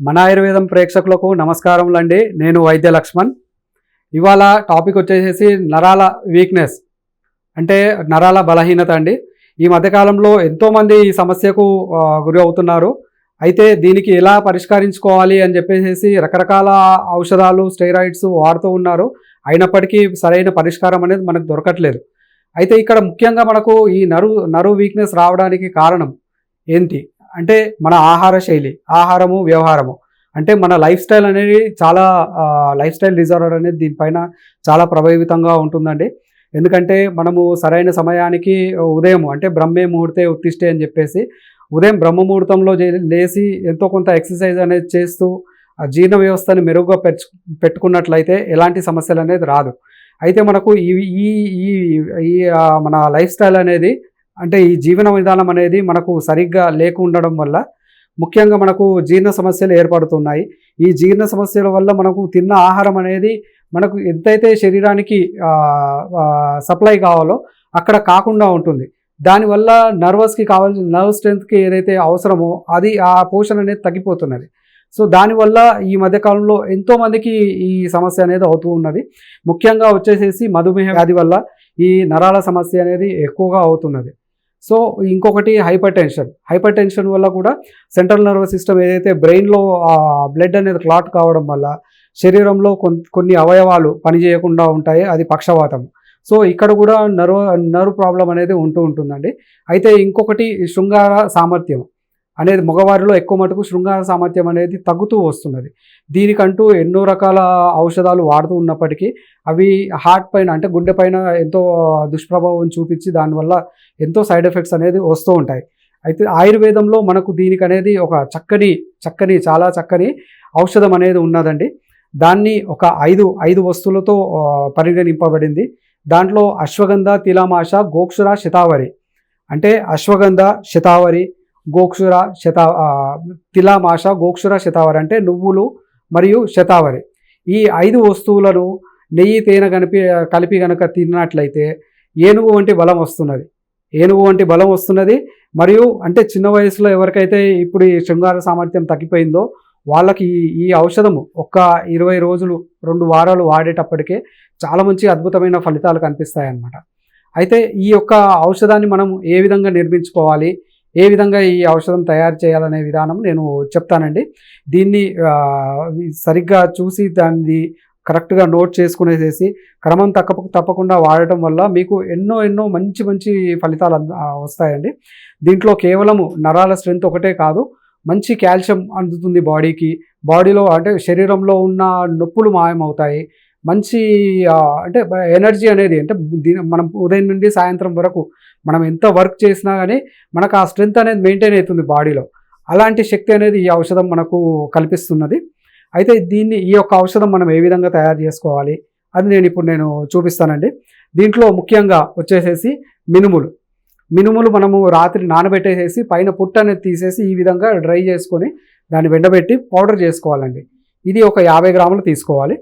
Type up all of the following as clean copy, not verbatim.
మన ఆయుర్వేదం ప్రేక్షకులకు నమస్కారములండి. నేను వైద్య లక్ష్మణ్. ఇవాళ టాపిక్ వచ్చేసేసి నరాల వీక్నెస్ అంటే నరాల బలహీనత అండి. ఈ మధ్యకాలంలో ఎంతోమంది ఈ సమస్యకు గురి అవుతున్నారు. అయితే దీనికి ఎలా పరిష్కరించుకోవాలి అని చెప్పేసి రకరకాల ఔషధాలు, స్టెరాయిడ్స్ వాడుతూ ఉన్నారు. అయినప్పటికీ సరైన పరిష్కారం అనేది మనకు దొరకట్లేదు. అయితే ఇక్కడ ముఖ్యంగా మనకు ఈ నరు వీక్నెస్ రావడానికి కారణం ఏంటి అంటే మన ఆహార శైలి, ఆహారము, వ్యవహారము. అంటే మన లైఫ్ స్టైల్ అనేది చాలా లైఫ్ స్టైల్ డిజార్డర్ అనేది దీనిపైన చాలా ప్రభావితంగా ఉంటుందండి. ఎందుకంటే మనము సరైన సమయానికి ఉదయం అంటే బ్రహ్మే ముహూర్తే ఉత్తిష్టే అని చెప్పేసి ఉదయం బ్రహ్మ ముహూర్తంలో లేచి ఎంతో కొంత ఎక్సర్సైజ్ అనేది చేస్తూ ఆ జీర్ణ వ్యవస్థని మెరుగుగా పెట్టుకున్నట్లయితే ఎలాంటి సమస్యలు అనేది రాదు. అయితే మనకు ఈ ఈ ఈ మన లైఫ్ స్టైల్ అనేది అంటే ఈ జీవన విధానం అనేది మనకు సరిగ్గా లేకుండడం వల్ల ముఖ్యంగా మనకు జీర్ణ సమస్యలు ఏర్పడుతున్నాయి. ఈ జీర్ణ సమస్యల వల్ల మనకు తిన్న ఆహారం అనేది మనకు ఎంతైతే శరీరానికి సప్లై కావాలో అక్కడ కాకుండా ఉంటుంది. దానివల్ల నర్వస్కి కావాల్సిన నర్వ్ స్ట్రెంత్కి ఏదైతే అవసరమో అది ఆ పోషణ అనేది తగ్గిపోతున్నది. సో దానివల్ల ఈ మధ్యకాలంలో ఎంతోమందికి ఈ సమస్య అనేది అవుతూ ఉన్నది. ముఖ్యంగా వచ్చేసేసి మధుమేహ వ్యాధి వల్ల ఈ నరాల సమస్య అనేది ఎక్కువగా అవుతున్నది. సో ఇంకొకటి హైపర్ టెన్షన్ వల్ల కూడా సెంట్రల్ నర్వస్ సిస్టమ్ ఏదైతే బ్రెయిన్లో బ్లడ్ అనేది క్లాట్ కావడం వల్ల శరీరంలో కొన్ని అవయవాలు పనిచేయకుండా ఉంటాయి. అది పక్షవాతం. సో ఇక్కడ కూడా నర్వ్ ప్రాబ్లం అనేది ఉంటుందండి. అయితే ఇంకొకటి శృంగార సామర్థ్యం అనేది మగవారిలో ఎక్కువ మటుకు శృంగార సామర్థ్యం అనేది తగ్గుతూ వస్తున్నది. దీనికంటూ ఎన్నో రకాల ఔషధాలు వాడుతూ ఉన్నప్పటికీ అవి హార్ట్ పైన అంటే గుండె పైన ఎంతో దుష్ప్రభావం చూపించి దానివల్ల ఎంతో సైడ్ ఎఫెక్ట్స్ అనేది వస్తూ ఉంటాయి. అయితే ఆయుర్వేదంలో మనకు దీనికి అనేది ఒక చాలా చక్కని ఔషధం అనేది ఉన్నదండి. దాన్ని ఒక ఐదు వస్తువులతో పరిగణింపబడింది. దాంట్లో అశ్వగంధ, తిలామాష, గోక్షుర, శతావరి అంటే అశ్వగంధ, శతావరి, గోక్షుర, తిలామాష, గోక్షుర, శతావరి అంటే నువ్వులు మరియు శతావరి. ఈ 5 వస్తువులను నెయ్యి, తేనె కలిపి కనుక తిన్నట్లయితే ఏనుగు వంటి బలం వస్తున్నది. మరియు అంటే చిన్న వయసులో ఎవరికైతే ఇప్పుడు ఈ శృంగార సామర్థ్యం తగ్గిపోయిందో వాళ్ళకి ఈ ఔషధము ఒక్క 20 రోజులు 2 వారాలు వాడేటప్పటికే చాలా మంచి అద్భుతమైన ఫలితాలు కనిపిస్తాయి అన్నమాట. అయితే ఈ యొక్క ఔషధాన్ని మనం ఏ విధంగా నిర్మించుకోవాలి, ఏ విధంగా ఈ ఔషధం తయారు చేయాలనే విధానం నేను చెప్తానండి. దీన్ని సరిగ్గా చూసి దాన్ని కరెక్ట్గా నోట్ చేసుకునేసేసి క్రమం తప్పకుండా వాడటం వల్ల మీకు ఎన్నో మంచి ఫలితాలు వస్తాయండి. దీంట్లో కేవలము నరాల స్ట్రెంత్ ఒకటే కాదు, మంచి కాల్షియం అందుతుంది బాడీలో అంటే శరీరంలో ఉన్న నొప్పులు మాయమవుతాయి. మంచి అంటే ఎనర్జీ అనేది అంటే మనం ఉదయం నుండి సాయంత్రం వరకు మనం ఎంత వర్క్ చేసినా కానీ మనకు ఆ స్ట్రెంత్ అనేది మెయింటైన్ అవుతుంది బాడీలో. అలాంటి శక్తి అనేది ఈ ఔషధం మనకు కల్పిస్తున్నది. అయితే ఈ యొక్క ఔషధం మనం ఏ విధంగా తయారు చేసుకోవాలి అది నేను చూపిస్తానండి. దీంట్లో ముఖ్యంగా వచ్చేసేసి మినుములు మనము రాత్రి నానబెట్టేసేసి పైన పుట్ట అనేది తీసేసి ఈ విధంగా డ్రై చేసుకొని దాన్ని ఎండబెట్టి పౌడర్ చేసుకోవాలండి. ఇది ఒక 50 గ్రాములు తీసుకోవాలి.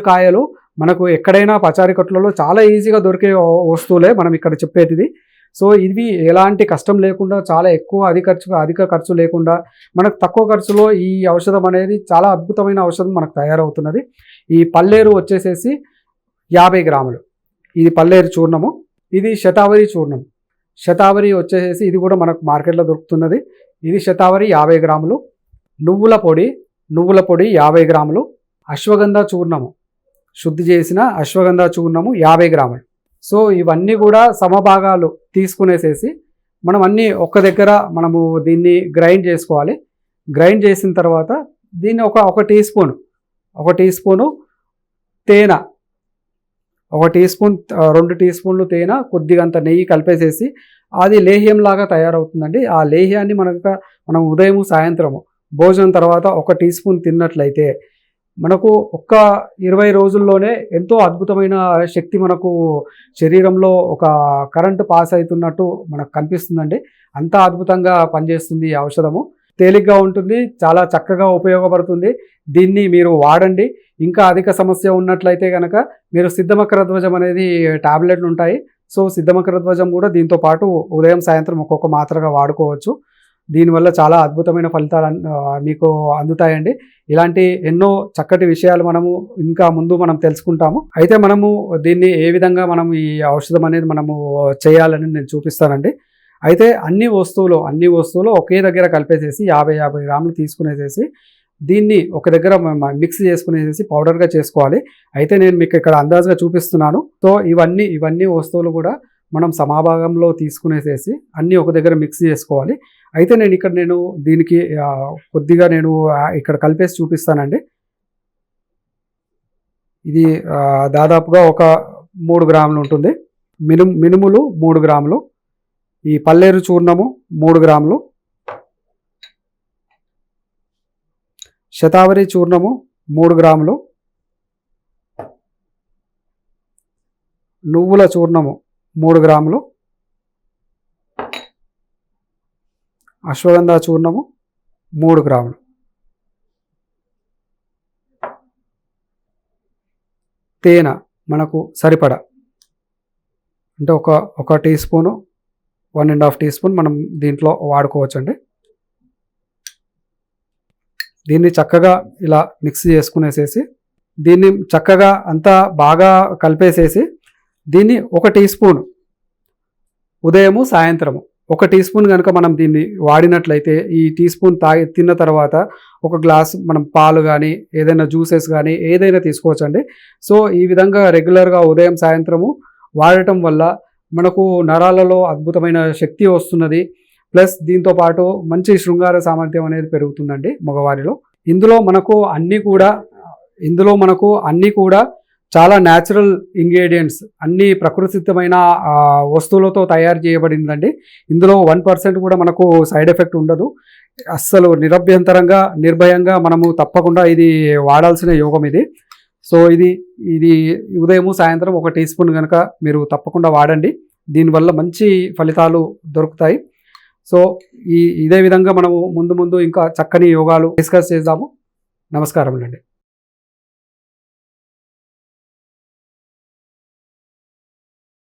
కాయలు మనకు ఎక్కడైనా పచారీ కొట్లలో చాలా ఈజీగా దొరికే వస్తువులే మనం ఇక్కడ చెప్పేది. సో ఇవి ఎలాంటి కష్టం లేకుండా చాలా అధిక ఖర్చు లేకుండా మనకు తక్కువ ఖర్చులో ఈ ఔషధం అనేది చాలా అద్భుతమైన ఔషధం మనకు తయారవుతున్నది. ఈ పల్లేరు వచ్చేసేసి 50 గ్రాములు. ఇది పల్లేరు చూర్ణము. ఇది శతావరి చూర్ణం. శతావరి వచ్చేసేసి ఇది కూడా మనకు మార్కెట్లో దొరుకుతున్నది. ఇది శతావరి 50 గ్రాములు. నువ్వుల పొడి 50 గ్రాములు. అశ్వగంధ చూర్ణము, శుద్ధి చేసిన అశ్వగంధ చూర్ణము 50 గ్రాములు. సో ఇవన్నీ కూడా సమభాగాలు తీసుకునేసేసి మనం అన్నీ ఒక్క దగ్గర మనము దీన్ని గ్రైండ్ చేసుకోవాలి. గ్రైండ్ చేసిన తర్వాత దీన్ని ఒక టీ స్పూను తేనె, 2 టీ స్పూన్లు తేనె, కొద్దిగంత నెయ్యి కలిపేసేసి అది లేహ్యంలాగా తయారవుతుందండి. ఆ లేహ్యాన్ని మనం ఉదయం సాయంత్రము భోజనం తర్వాత 1 టీ స్పూన్ తిన్నట్లయితే మనకు ఒక్క 20 రోజుల్లోనే ఎంతో అద్భుతమైన శక్తి మనకు శరీరంలో ఒక కరెంటు పాస్ అవుతున్నట్టు మనకు కనిపిస్తుందండి. అంత అద్భుతంగా పనిచేస్తుంది ఈ ఔషధము. తేలిగ్గా ఉంటుంది, చాలా చక్కగా ఉపయోగపడుతుంది. దీన్ని మీరు వాడండి. ఇంకా అధిక సమస్య ఉన్నట్లయితే కనుక మీరు సిద్ధమకర ధ్వజం అనేది టాబ్లెట్లు ఉంటాయి. సో సిద్ధమకర ధ్వజం కూడా దీంతో పాటు ఉదయం సాయంత్రం ఒక్కొక్క మాత్రగా వాడుకోవచ్చు. దీనివల్ల చాలా అద్భుతమైన ఫలితాలు మీకు అందుతాయండి. ఇలాంటి ఎన్నో చక్కటి విషయాలు మనము ఇంకా ముందు మనం తెలుసుకుంటాము. అయితే మనము దీన్ని ఏ విధంగా మనం ఈ ఔషధం అనేది మనము చేయాలని నేను చూపిస్తానండి. అయితే అన్ని వస్తువులు ఒకే దగ్గర కలిపేసేసి 50 గ్రాములు తీసుకునేసేసి దీన్ని ఒక దగ్గర మిక్స్ చేసుకునేసి పౌడర్గా చేసుకోవాలి. అయితే నేను మీకు ఇక్కడ అందాజుగా చూపిస్తున్నాను. సో ఇవన్నీ వస్తువులు కూడా మనం సమాభాగంలో తీసుకునేసేసి అన్నీ ఒక దగ్గర మిక్స్ చేసుకోవాలి. అయితే నేను దీనికి కొద్దిగా ఇక్కడ కలిపేసి చూపిస్తానండి. ఇది దాదాపుగా ఒక 3 గ్రాములు ఉంటుంది. మినుములు 3 గ్రాములు, ఈ పల్లేరు చూర్ణము 3 గ్రాములు, శతావరి చూర్ణము 3 గ్రాములు, నువ్వుల చూర్ణము 3 గ్రాములు, అశ్వగంధ చూర్ణము 3 గ్రాములు, తేనె మనకు సరిపడా అంటే ఒక టీ స్పూను 1.5 టీ స్పూన్ మనం దీంట్లో వాడుకోవచ్చండి. దీన్ని చక్కగా ఇలా మిక్స్ చేసుకునేసేసి దీన్ని చక్కగా అంతా బాగా కలిపేసేసి దీన్ని 1 టీ స్పూన్ ఉదయము సాయంత్రము 1 టీ స్పూన్ కనుక మనం దీన్ని వాడినట్లయితే ఈ టీ స్పూన్ తిన్న తర్వాత ఒక గ్లాస్ మనం పాలు కానీ ఏదైనా జ్యూసెస్ కానీ ఏదైనా తీసుకోవచ్చండి. సో ఈ విధంగా రెగ్యులర్గా ఉదయం సాయంత్రము వాడటం వల్ల మనకు నరాలలో అద్భుతమైన శక్తి వస్తున్నది. ప్లస్ దీంతో పాటు మంచి శృంగార సామర్థ్యం అనేది పెరుగుతుందండి మగవారిలో. ఇందులో మనకు అన్నీ కూడా చాలా న్యాచురల్ ఇంగ్రీడియంట్స్, అన్ని ప్రకృతిసిద్ధమైన వస్తువులతో తయారు చేయబడిందండి. ఇందులో 1% కూడా మనకు సైడ్ ఎఫెక్ట్ ఉండదు. అస్సలు నిరభ్యంతరంగా నిర్భయంగా మనము తప్పకుండా ఇది వాడాల్సిన యోగం ఇది. సో ఇది ఉదయము సాయంత్రం 1 టీ స్పూన్ కనుక మీరు తప్పకుండా వాడండి. దీనివల్ల మంచి ఫలితాలు దొరుకుతాయి. సో ఇదే విధంగా మనము ముందు ఇంకా చక్కని యోగాలు డిస్కస్ చేద్దాము. నమస్కారములండి.